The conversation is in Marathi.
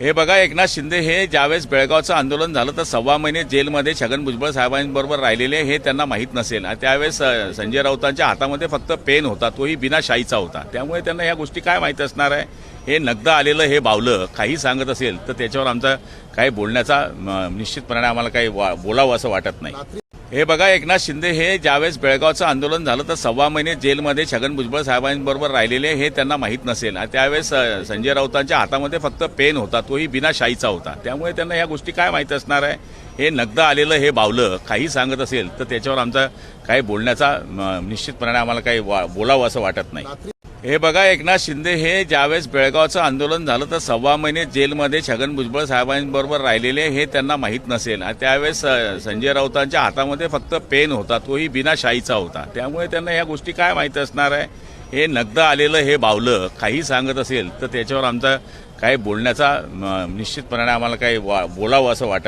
हे बघा, एकनाथ शिंदे हे ज्यावेळेस बेळगावचं आंदोलन झालं तर 1.25 महिने जेलमध्ये छगन भुजबळ साहेबांबरोबर राहिलेले हे त्यांना माहीत नसेल. त्यावेळेस संजय राऊतांच्या हातामध्ये फक्त पेन होता, तोही बिना शाईचा होता. त्यामुळे त्यांना ह्या गोष्टी काय माहीत असणार आहे. हे नगद आलेलं हे बावलं काही सांगत असेल तर त्याच्यावर आमचा काही बोलण्याचा निश्चितपणे आम्हाला काही बोलावं असं वाटत नाही. हे बघा, एकनाथ शिंदे हे ज्यावेळेस बेळगावचं आंदोलन झालं तर 1.25 महिने जेलमध्ये छगन भुजबळ साहेबांबरोबर राहिलेले हे त्यांना माहीत नसेल. त्यावेळेस संजय राऊतांच्या हातामध्ये फक्त पेन होता, तोही बिना शाईचा होता. त्यामुळे त्यांना ह्या गोष्टी काय माहीत असणार आहे. हे नगद आलेलं हे बावलं काही सांगत असेल तर त्याच्यावर आमचा काही बोलण्याचा निश्चितपणे आम्हाला काही बोलावं असं वाटत नाही. हे बघा, एकनाथ शिंदे हे ज्यावेळेस बेळगावचं आंदोलन झालं तर 1.25 महिने जेलमध्ये छगन भुजबळ साहेबांबरोबर राहिलेले हे त्यांना माहीत नसेल. त्यावेळेस संजय राऊतांच्या हातामध्ये फक्त पेन होता, तोही बिना शाईचा होता. त्यामुळे त्यांना ह्या गोष्टी काय माहीत असणार आहे. हे नगद आलेलं हे बावलं काही सांगत असेल तर त्याच्यावर आमचा काही बोलण्याचा निश्चितपणे आम्हाला काही बोलावं असं वाटत